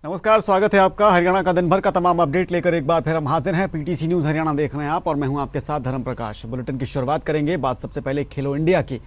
नमस्कार, स्वागत है आपका। हरियाणा का दिन भर का तमाम अपडेट लेकर एक बार फिर हम हाजिर हैं। पीटीसी न्यूज हरियाणा देख रहे हैं आप और मैं हूं आपके साथ धर्म प्रकाश। बुलेटिन की शुरुआत करेंगे। बात सबसे पहले खेलो इंडिया की।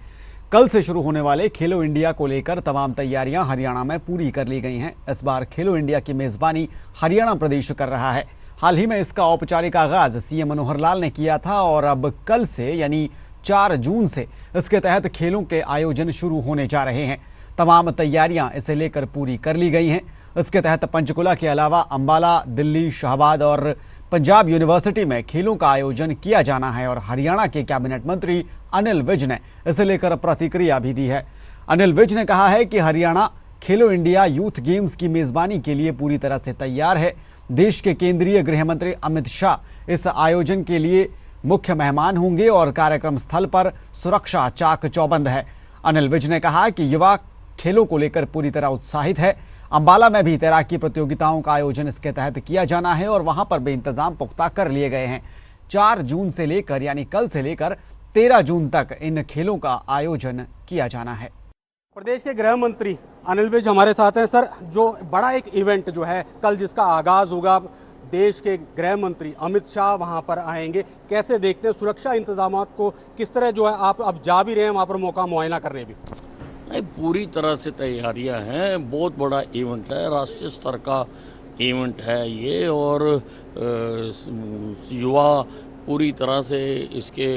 कल से शुरू होने वाले खेलो इंडिया को लेकर तमाम तैयारियां हरियाणा में पूरी कर ली गई हैं। इस बार खेलो इंडिया की मेजबानी हरियाणा प्रदेश कर रहा है। हाल ही में इसका औपचारिक आगाज सीएम मनोहर लाल ने किया था और अब कल से यानी 4 जून से इसके तहत खेलों के आयोजन शुरू होने जा रहे हैं। तमाम तैयारियां इसे लेकर पूरी कर ली गई हैं। इसके तहत पंचकुला के अलावा अंबाला, दिल्ली, शाहबाद और पंजाब यूनिवर्सिटी में खेलों का आयोजन किया जाना है और हरियाणा के कैबिनेट मंत्री अनिल विज ने इसे लेकर प्रतिक्रिया भी दी है। अनिल विज ने कहा है कि हरियाणा खेलो इंडिया यूथ गेम्स की मेजबानी के लिए पूरी तरह से तैयार है। देश के केंद्रीय गृह मंत्री अमित शाह इस आयोजन के लिए मुख्य मेहमान होंगे और कार्यक्रम स्थल पर सुरक्षा चाक चौबंद है। अनिल विज ने कहा कि युवा खेलों को लेकर पूरी तरह उत्साहित है। अंबाला में भी तैराकी प्रतियोगिताओं का आयोजन इसके तहत किया जाना है और वहां पर भी इंतजाम पुख्ता कर लिए गए हैं। 4 जून से लेकर यानी कल से लेकर 13 जून तक इन खेलों का आयोजन किया जाना है। प्रदेश के गृह मंत्री अनिल विज हमारे साथ हैं। सर, जो बड़ा एक इवेंट जो है कल जिसका आगाज होगा, देश के गृह मंत्री अमित शाह वहां पर आएंगे, कैसे देखते हैं सुरक्षा इंतजामात को? किस तरह जो है आप अब जा भी रहे हैं वहां पर मौका मुआयना करने भी? नहीं, पूरी तरह से तैयारियां हैं। बहुत बड़ा इवेंट है, राष्ट्रीय स्तर का इवेंट है ये और युवा पूरी तरह से इसके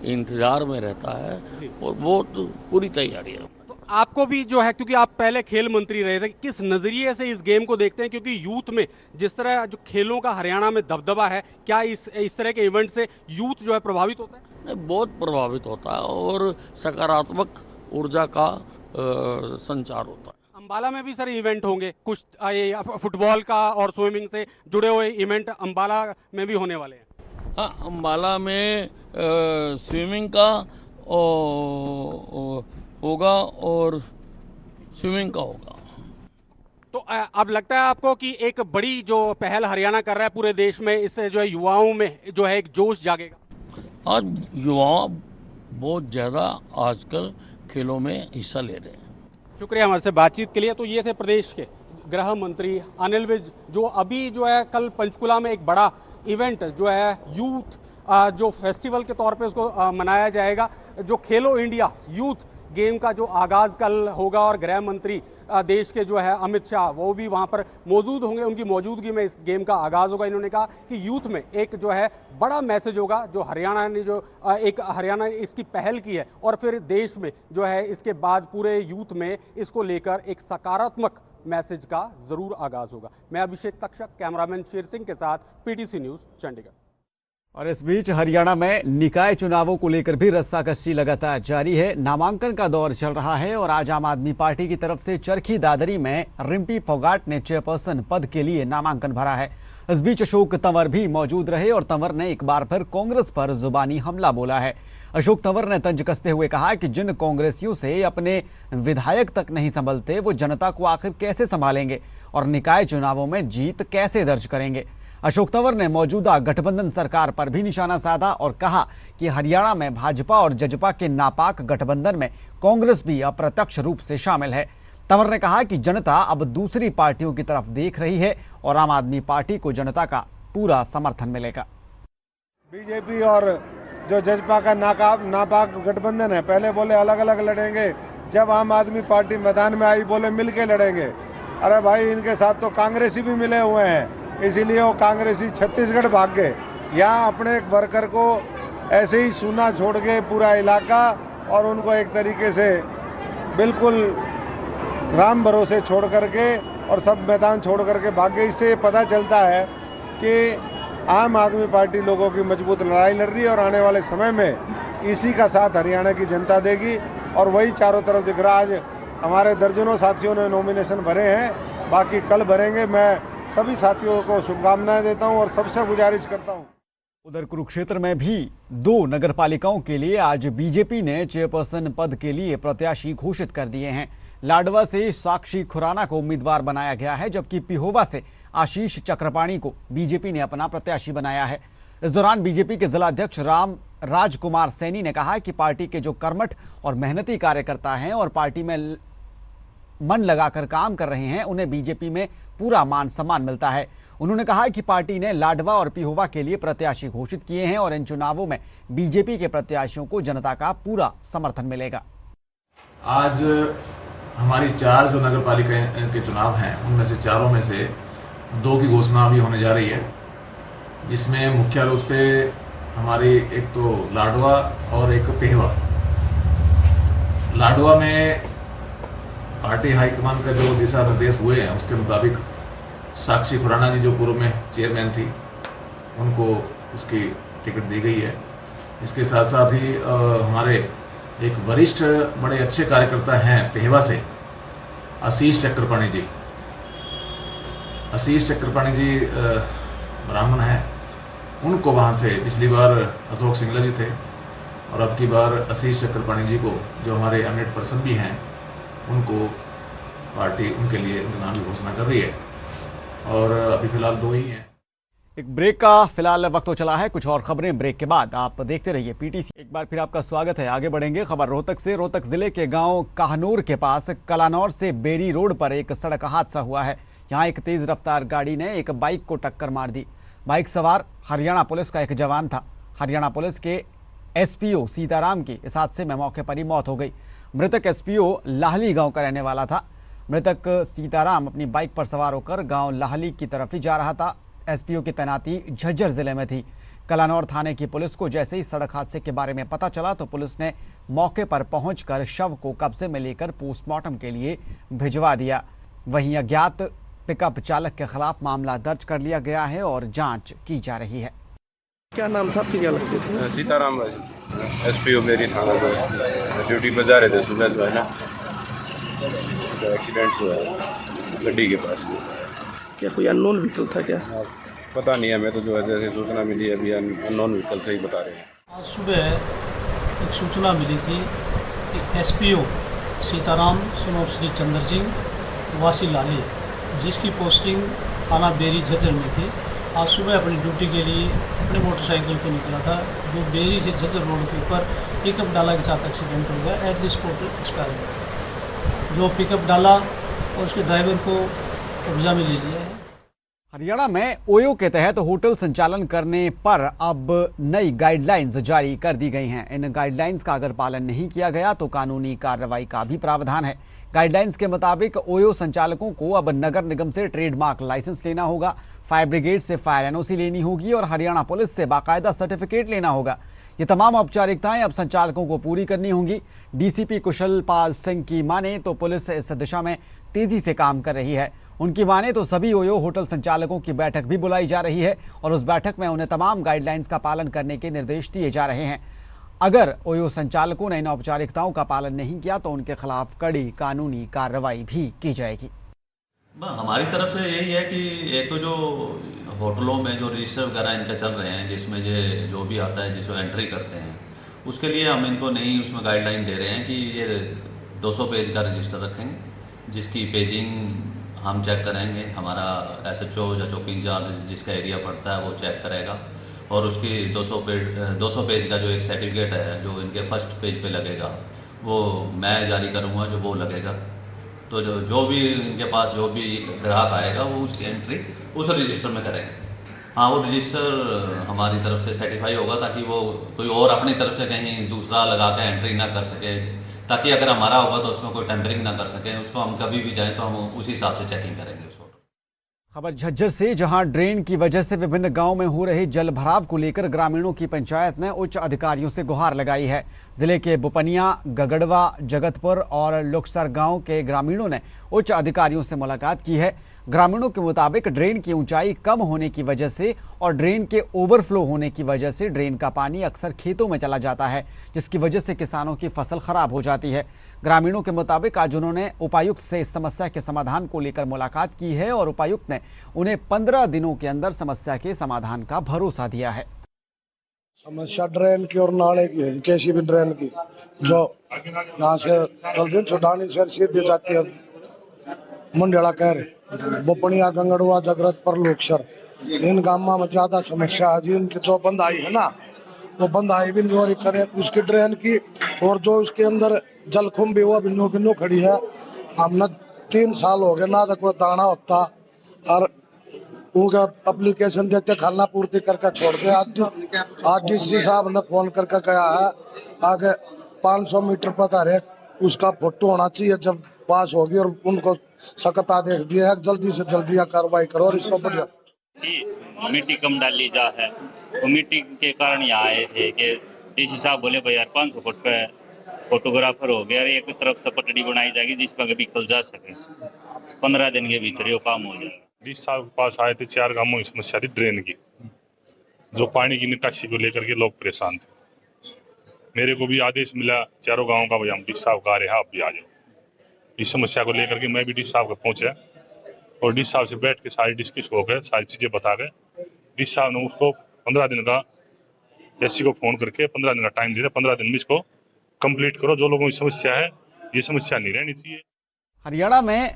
इंतज़ार में रहता है और बहुत पूरी तैयारियां। तो आपको भी जो है, क्योंकि आप पहले खेल मंत्री रहे थे, किस नज़रिए से इस गेम को देखते हैं? क्योंकि यूथ में जिस तरह जो खेलों का हरियाणा में दबदबा है, क्या इस तरह के इवेंट से यूथ जो है प्रभावित होता है? नहीं, बहुत प्रभावित होता है और सकारात्मक ऊर्जा का संचार होता है। अंबाला में भी सर इवेंट होंगे कुछ, ये फुटबॉल का और स्विमिंग से जुड़े हुए इवेंट अंबाला में भी होने वाले हैं। हाँ, अंबाला में स्विमिंग का होगा और स्विमिंग का होगा। तो अब लगता है आपको कि एक बड़ी जो पहल हरियाणा कर रहा है पूरे देश में, इससे जो है युवाओं में जो है एक जोश जागेगा? आज युवा बहुत ज़्यादा आजकल खेलों में हिस्सा ले रहे हैं। शुक्रिया हमारे से बातचीत के लिए। तो ये थे प्रदेश के गृह मंत्री अनिल विज, जो अभी जो है कल पंचकुला में एक बड़ा इवेंट जो है यूथ जो फेस्टिवल के तौर पे उसको मनाया जाएगा, जो खेलो इंडिया यूथ गेम का जो आगाज़ कल होगा और गृह मंत्री देश के जो है अमित शाह वो भी वहाँ पर मौजूद होंगे। उनकी मौजूदगी में इस गेम का आगाज़ होगा। इन्होंने कहा कि यूथ में एक जो है बड़ा मैसेज होगा, जो हरियाणा ने जो हरियाणा ने इसकी पहल की है और फिर देश में जो है इसके बाद पूरे यूथ में इसको लेकर एक सकारात्मक मैसेज का ज़रूर आगाज़ होगा। मैं अभिषेक तक्षक, कैमरामैन शेर सिंह के साथ, पीटीसी न्यूज़, चंडीगढ़। और इस बीच हरियाणा में निकाय चुनावों को लेकर भी रस्साकसी लगातार जारी है। नामांकन का दौर चल रहा है और आज आम आदमी पार्टी की तरफ से चरखी दादरी में रिम्पी फोगाट ने चेयरपर्सन पद के लिए नामांकन भरा है। इस बीच अशोक तंवर भी मौजूद रहे और तंवर ने एक बार फिर कांग्रेस पर जुबानी हमला बोला है। अशोक तंवर ने तंज कसते हुए कहा कि जिन कांग्रेसियों से अपने विधायक तक नहीं संभलते वो जनता को आखिर कैसे संभालेंगे और निकाय चुनावों में जीत कैसे दर्ज करेंगे। अशोक तंवर ने मौजूदा गठबंधन सरकार पर भी निशाना साधा और कहा कि हरियाणा में भाजपा और जजपा के नापाक गठबंधन में कांग्रेस भी अप्रत्यक्ष रूप से शामिल है। तंवर ने कहा कि जनता अब दूसरी पार्टियों की तरफ देख रही है और आम आदमी पार्टी को जनता का पूरा समर्थन मिलेगा। बीजेपी और जो जजपा का नापाक गठबंधन है, पहले बोले अलग अलग लड़ेंगे, जब आम आदमी पार्टी मैदान में आई बोले मिलके लड़ेंगे। अरे भाई, इनके साथ तो कांग्रेसी भी मिले हुए हैं, इसीलिए वो कांग्रेसी छत्तीसगढ़ भाग गए। यहाँ अपने एक वर्कर को ऐसे ही सूना छोड़ के पूरा इलाका और उनको एक तरीके से बिल्कुल राम भरोसे छोड़ करके और सब मैदान छोड़ करके भाग गए। इससे पता चलता है कि आम आदमी पार्टी लोगों की मजबूत लड़ाई लड़ रही है और आने वाले समय में इसी का साथ हरियाणा की जनता देगी और वही चारों तरफ दिख रहा। आज हमारे दर्जनों साथियों ने नॉमिनेशन भरे हैं, बाकी कल भरेंगे। मैं सभी साथियों को शुभकामनाएं देता हूं और सबसे गुजारिश करता हूं। उधर कुरुक्षेत्र में भी 2 नगरपालिकाओं के लिए आज बीजेपी ने चेयरपर्सन पद के लिए प्रत्याशी घोषित कर दिए हैं। लाडवा से साक्षी खुराना को उम्मीदवार बनाया गया है, जबकि पिहोवा से आशीष चक्रपाणी को बीजेपी ने अपना प्रत्याशी बनाया है। इस दौरान बीजेपी के जिलाध्यक्ष राजकुमार सैनी ने कहा कि पार्टी के जो कर्मठ और मेहनती कार्यकर्ता हैं और पार्टी में मन लगाकर काम कर रहे हैं उन्हें बीजेपी में पूरा मान सम्मान मिलता है। उन्होंने कहा कि पार्टी ने लाडवा और पिहोवा के लिए प्रत्याशी घोषित किए हैं और इन चुनावों में बीजेपी के प्रत्याशियों को जनता का पूरा समर्थन मिलेगा। आज हमारी 4 जो नगर पालिका के चुनाव हैं उनमें से 4 में से 2 की घोषणा अभी होने जा रही है, जिसमें मुख्य रूप से हमारी एक तो लाडवा और एक पिहोवा। लाडवा में पार्टी हाईकमान का जो दिशा निर्देश हुए हैं उसके मुताबिक साक्षी खुराना जी जो पूर्व में चेयरमैन थी उनको उसकी टिकट दी गई है। इसके साथ साथ ही हमारे एक वरिष्ठ बड़े अच्छे कार्यकर्ता हैं पिहोवा से आशीष चक्रपाणी जी। आशीष चक्रपाणी जी ब्राह्मण हैं, उनको वहाँ से पिछली बार अशोक सिंगला जी थे और अब की बार आशीष चक्रपाणी जी को जो हमारे एमिनेंट पर्सन भी हैं उनको पार्टी उनके लिए उनके नाम की घोषणा कर रही है और अभी फिलहाल 2 ही हैं। एक ब्रेक का फिलहाल वक्त हो चला है, कुछ और खबरें ब्रेक के बाद। आप देखते रहिए पीटीसी। एक बार फिर आपका स्वागत है। आगे बढ़ेंगे खबर रोहतक से। रोहतक जिले के गांव काहनूर के पास कलानौर से बेरी रोड पर एक सड़क हादसा हुआ है। यहां एक तेज रफ्तार गाड़ी ने एक बाइक को टक्कर मार दी। बाइक सवार हरियाणा पुलिस का एक जवान था। हरियाणा पुलिस के एसपीओ सीताराम की इस हादसे में मौके पर ही मौत हो गई। मृतक एसपीओ लाहली गांव का रहने वाला था। मृतक सीताराम अपनी बाइक पर सवार होकर गांव लाहली की तरफ ही जा रहा था। एसपीओ की तैनाती झज्जर जिले में थी। कलानौर थाने की पुलिस को जैसे ही सड़क हादसे के बारे में पता चला तो पुलिस ने मौके पर पहुंचकर शव को कब्जे में लेकर पोस्टमार्टम के लिए भिजवा दिया। वहीं अज्ञात पिकअप चालक के खिलाफ मामला दर्ज कर लिया गया है और जांच की जा रही है। क्या नाम था आपके, क्या लगते थे? सीताराम एसपीओ मेरी थाना पे ड्यूटी पर जा रहे थे सुबह जो है ना, तो एक्सीडेंट हुआ है गड्डी के पास। क्या कोई अननोन व्हीकल था क्या? पता नहीं है, मैं तो जो है जैसे सूचना मिली है अभी अननोन व्हीकल से ही बता रहे हैं। आज सुबह एक सूचना मिली थी कि एसपीओ सीताराम सन श्री चंद्र सिंह वासी लाली, जिसकी पोस्टिंग थाना बेरी झज्जर में थी, आज सुबह अपनी ड्यूटी के लिए अपने मोटरसाइकिल पर निकला था, जो बेरी से झज्जर रोड के ऊपर पिकअप डाला के साथ एक्सीडेंट हो गया। एट द स्पॉट एक्सपायर हो गया। जो पिकअप डाला और उसके ड्राइवर को कब्जा में ले लिया है। हरियाणा में ओयो के तहत होटल संचालन करने पर अब नई गाइडलाइंस जारी कर दी गई हैं। इन गाइडलाइंस का अगर पालन नहीं किया गया तो कानूनी कार्रवाई का भी प्रावधान है। गाइडलाइंस के मुताबिक ओयो संचालकों को अब नगर निगम से ट्रेडमार्क लाइसेंस लेना होगा, फायर ब्रिगेड से फायर एनओसी लेनी होगी और हरियाणा पुलिस से बाकायदा सर्टिफिकेट लेना होगा। ये तमाम औपचारिकताएं अब संचालकों को पूरी करनी होंगी। डीसीपी कुशल पाल सिंह की माने तो पुलिस इस दिशा में तेजी से काम कर रही है। उनकी माने तो सभी ओयो होटल संचालकों की बैठक भी बुलाई जा रही है और उस बैठक में उन्हें तमाम गाइडलाइंस का पालन करने के निर्देश दिए जा रहे हैं। अगर ओयो संचालकों ने इन औपचारिकताओं का पालन नहीं किया तो उनके खिलाफ कड़ी कानूनी कार्रवाई भी की जाएगी। हमारी तरफ से यही है कि एक तो जो होटलों में जो रजिस्टर वगैरह इनके चल रहे हैं, जिसमें जो भी आता है जिसको एंट्री करते हैं, उसके लिए हम इनको नई उसमें गाइडलाइन दे रहे हैं कि ये 200 पेज का रजिस्टर रखेंगे, जिसकी पेजिंग हम चेक करेंगे। हमारा एसएचओ या चौकी इंचार्ज जिसका एरिया पड़ता है वो चेक करेगा और उसकी 200 पेज का जो एक सर्टिफिकेट है जो इनके फर्स्ट पेज पे लगेगा वो मैं जारी करूँगा, जो वो लगेगा। तो जो भी इनके पास जो भी ग्राहक आएगा वो उसकी एंट्री उस रजिस्टर में करेंगे। हाँ, वो रजिस्टर हमारी तरफ से सर्टिफाई होगा ताकि वो कोई और अपनी तरफ से कहीं दूसरा लगा के एंट्री ना कर सके, ताकि अगर हमारा होगा तो उसमें कोई टेम्परिंग ना कर सके। उसको हम कभी भी जाएं तो हम उसी हिसाब से चेकिंग करेंगे उसको। खबर झज्जर से, जहां ड्रेन की वजह से विभिन्न गांवों में हो रहे जल भराव को लेकर ग्रामीणों की पंचायत ने उच्च अधिकारियों से गुहार लगाई है। जिले के बुपनिया, गगड़वा, जगतपुर और लुकसर गांव के ग्रामीणों ने उच्च अधिकारियों से मुलाकात की है। ग्रामीणों के मुताबिक ड्रेन की ऊंचाई कम होने की वजह से और ड्रेन के ओवरफ्लो होने की वजह से ड्रेन का पानी अक्सर खेतों में चला जाता है, जिसकी वजह से किसानों की फसल खराब हो जाती है। ग्रामीणों के मुताबिक आज उन्होंने उपायुक्त से इस समस्या के समाधान को लेकर मुलाकात की है और उपायुक्त ने उन्हें 15 दिनों के अंदर समस्या के समाधान का भरोसा दिया है। समस्या ड्रेन की और नाले की है, कैसी भी ड्रेन की, जो यहाँ से छोटानी से सीधे जाती है मंडेला कह रहे, बोपनिया, गंगड़वा, जगरतपुर, लोकसर, इन गाँव में ज्यादा समस्या है। जिनकी जो बंदाई है ना वो बंदाई भी नहीं हो रही करें उसकी ड्रेन की, और जो उसके अंदर जलकुंभ भी वो भिन्नो भिन्नो खड़ी है। हम न 3 साल हो गए ना तो कोई दाना होता और उनका एप्लीकेशन देते खाना पूर्ति करके छोड़ दे। आज डीसी साहब ने फोन करके कहा है आगे 500 मीटर पर हर एक उसका फोटो होना चाहिए जब पास होगी, और उनको सख्त आदेश दिया है जल्दी से जल्दी कार्रवाई करो और इसको बढ़िया। मिट्टी कम डाली जा है, वो मिट्टी के कारण यहाँ आए थे कि डीसी साहब बोले भाई यार 500 फुट पे फोटोग्राफर हो गया, एक तरफ से पटड़ी बनाई जाएगी जिस पर व्हीकल जा सके, 15 दिन के भीतर ये काम हो जाएगा। डीसी साहब के पास आए थे, 4 गांवों की समस्या थी ड्रेन की, जो पानी की निकासी को लेकर के लोग परेशान थे। मेरे को भी आदेश मिला चारों गाँव का, भाई हम डीसी साहब का रहे हैं, आप भी आ जाओ। इस समस्या को लेकर के मैं भी डीसी साहब को पहुंचा और डीसी साहब से बैठ के सारी डिस्कस हो गए, सारी चीज़ें बता गए। डीसी साहब ने उसको 15 दिन का एससी को फोन करके 15 दिन का टाइम दिया, 15 दिन में इसको कंप्लीट करो। जो लोगों की समस्या है ये समस्या नहीं रहनी चाहिए। हरियाणा में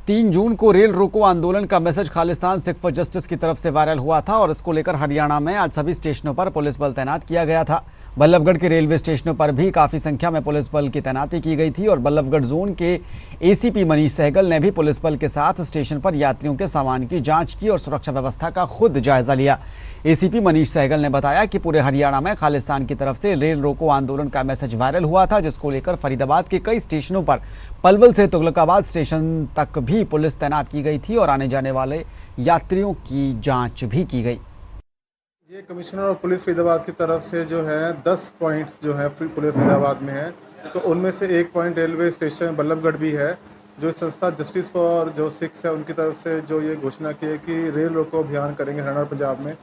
3 जून को रेल रोको आंदोलन का message Khalistan Sikh for justice की तरफ से वायरल हुआ था और इसको लेकर हरियाणा में आज सभी स्टेशनों पर पुलिस बल तैनात किया गया था। बल्लभगढ़ के रेलवे स्टेशनों पर भी काफ़ी संख्या में पुलिस बल की तैनाती की गई थी और बल्लभगढ़ जोन के एसीपी मनीष सहगल ने भी पुलिस बल के साथ स्टेशन पर यात्रियों के सामान की जांच की और सुरक्षा व्यवस्था का खुद जायजा लिया। एसीपी मनीष सहगल ने बताया कि पूरे हरियाणा में खालिस्तान की तरफ से रेल रोको आंदोलन का मैसेज वायरल हुआ था, जिसको लेकर फरीदाबाद के कई स्टेशनों पर पलवल से तुगलकाबाद स्टेशन तक भी पुलिस तैनात की गई थी और आने जाने वाले यात्रियों की जाँच भी की गई। ये कमिश्नर और पुलिस फरीदाबाद की तरफ से जो है 10 पॉइंट्स जो है पुलिस फरीदाबाद में है, तो उनमें से एक पॉइंट रेलवे स्टेशन बल्लभगढ़ भी है। जो संस्था जस्टिस फॉर जो सिख्स है उनकी तरफ से जो ये घोषणा की है कि रेल रोको अभियान करेंगे हरियाणा और पंजाब में,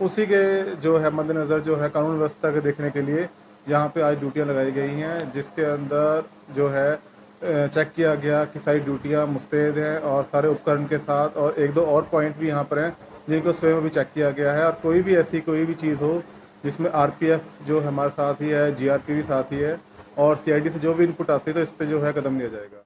उसी के जो है मद्देनज़र जो है कानून व्यवस्था के देखने के लिए यहाँ पे आज ड्यूटियाँ लगाई गई हैं, जिसके अंदर जो है चेक किया गया कि सारी ड्यूटियाँ मुस्तैद हैं और सारे उपकरण के साथ, और 1-2 और पॉइंट भी यहाँ पर हैं जिनको स्वयं भी चेक किया गया है। और कोई भी ऐसी कोई भी चीज़ हो जिसमें आरपीएफ जो हमारे साथ ही है, जीआरपी भी साथ ही है और सीआईडी से जो भी इनपुट आती है तो इस पर जो है कदम लिया जाएगा।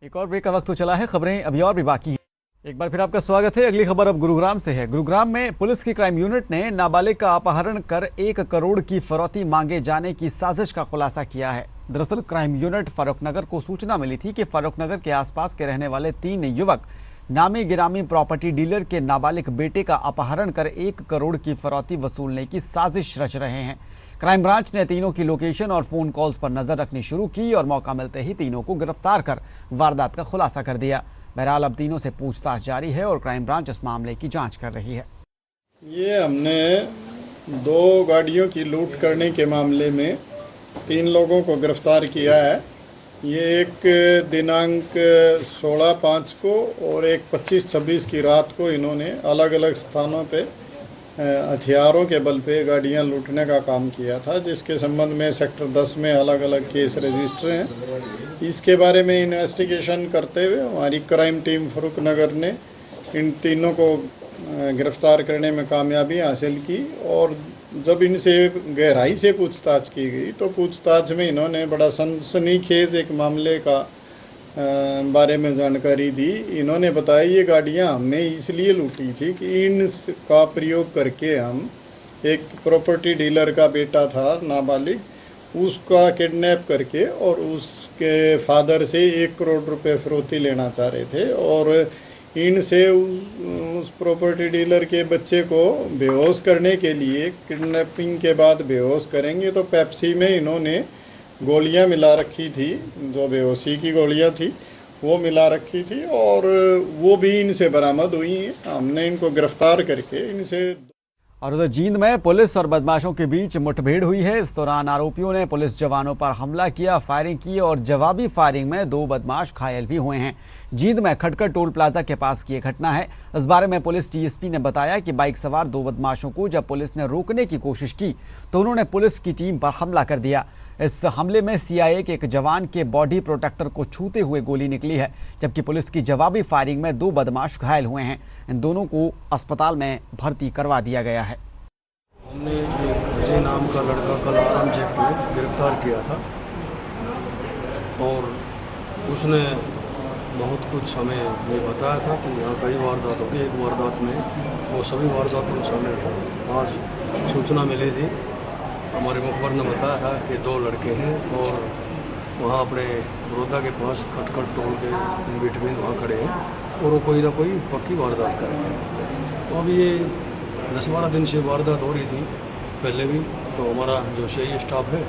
एक और ब्रेक का वक्त तो चला है, खबरें अभी और भी बाकी हैं। एक बार फिर आपका स्वागत है। अगली खबर अब गुरुग्राम से है। गुरुग्राम में पुलिस की क्राइम यूनिट ने नाबालिग का अपहरण कर 1 करोड़ की फरौती मांगे जाने की साजिश का खुलासा किया है। दरअसल क्राइम यूनिट फारूकनगर को सूचना मिली थी कि फारूकनगर के आसपास के रहने वाले 3 युवक नामी गिरामी प्रॉपर्टी डीलर के नाबालिग बेटे का अपहरण कर 1 करोड़ की फरौती वसूलने की साजिश रच रहे हैं। क्राइम ब्रांच ने तीनों की लोकेशन और फोन कॉल्स पर नजर रखनी शुरू की और मौका मिलते ही तीनों को गिरफ्तार कर वारदात का खुलासा कर दिया। बहरहाल अब तीनों से पूछताछ जारी है और क्राइम ब्रांच इस मामले की जांच कर रही है। ये हमने 2 गाड़ियों की लूट करने के मामले में 3 लोगों को गिरफ्तार किया है। ये एक दिनांक 16/5 को और एक 25-26 की रात को इन्होंने अलग अलग स्थानों पे हथियारों के बल पे गाड़ियां लूटने का काम किया था, जिसके संबंध में सेक्टर 10 में अलग अलग केस रजिस्टर हैं। इसके बारे में इन्वेस्टिगेशन करते हुए हमारी क्राइम टीम फारूकनगर ने इन तीनों को गिरफ्तार करने में कामयाबी हासिल की और जब इनसे गहराई से पूछताछ की गई तो पूछताछ में इन्होंने बड़ा सनसनीखेज एक मामले का बारे में जानकारी दी। इन्होंने बताया ये गाड़ियां हमने इसलिए लूटी थी कि इनका प्रयोग करके हम एक प्रॉपर्टी डीलर का बेटा था नाबालिग, उसका किडनैप करके और उसके फादर से 1 करोड़ रुपए फिरौती लेना चाह रहे थे और इनसे उस प्रॉपर्टी डीलर के बच्चे को बेहोश करने के लिए किडनैपिंग के बाद बेहोश करेंगे तो पेप्सी में इन्होंने गोलियां मिला रखी थी, जो बेहोशी की गोलियां थी वो मिला रखी थी और वो भी इनसे बरामद हुई हैं। हमने इनको गिरफ्तार करके इनसे। और उधर जींद में पुलिस और बदमाशों के बीच मुठभेड़ हुई है। इस दौरान आरोपियों ने पुलिस जवानों पर हमला किया, फायरिंग की और जवाबी फायरिंग में 2 बदमाश घायल भी हुए हैं। जींद में खटकर टोल प्लाजा के पास की घटना है। इस बारे में पुलिस डीएसपी ने बताया कि बाइक सवार 2 बदमाशों को जब पुलिस ने रोकने की कोशिश की तो उन्होंने पुलिस की टीम पर हमला कर दिया। इस हमले में सीआईए के एक जवान के बॉडी प्रोटेक्टर को छूते हुए गोली निकली है, जबकि पुलिस की जवाबी फायरिंग में 2 बदमाश घायल हुए हैं। इन दोनों को अस्पताल में भर्ती करवा दिया गया है। हमने एक अजय नाम का लड़का कल आराम चेक पे गिरफ्तार किया था और उसने बहुत कुछ हमें ये बताया था कि यहाँ कई वारदात होगी, एक वारदात में वो सभी वारदातों में शामिल था। आज सूचना मिली थी, हमारे मुखबर ने बताया था कि 2 लड़के हैं और वहाँ अपने बड़ौदा के पास खटखट टोल के इन बिटवीन वहाँ खड़े हैं और वो कोई ना कोई पक्की वारदात करेंगे। तो अभी ये 10-12 दिन से वारदात हो रही थी पहले भी। तो हमारा जो शहरी स्टाफ है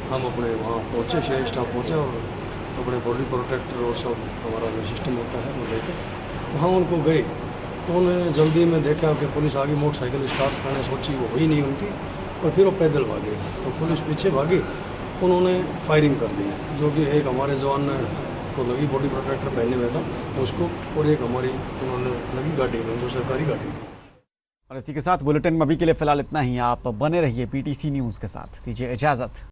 हम अपने वहाँ पहुँचे, शहरी स्टाफ पहुँचे और अपने बॉडी प्रोटेक्टर और सब हमारा जो सिस्टम होता है वो लेकर वहाँ उनको गए। तो उन्होंने जल्दी में देखा कि पुलिस आगे मोटरसाइकिल स्टार्ट करने सोची, वो हुई नहीं उनकी, और फिर वो पैदल भागे। तो पुलिस पीछे भागी, उन्होंने फायरिंग कर दी, जो कि एक हमारे जवान को लगी, बॉडी प्रोटेक्टर पहने हुए था उसको, और एक हमारी उन्होंने लगी गाड़ी में, जो सरकारी गाड़ी थी। और इसी के साथ बुलेटिन में अभी के लिए फिलहाल इतना ही। आप बने रहिए पीटीसी न्यूज़ के साथ। दीजिए इजाज़त।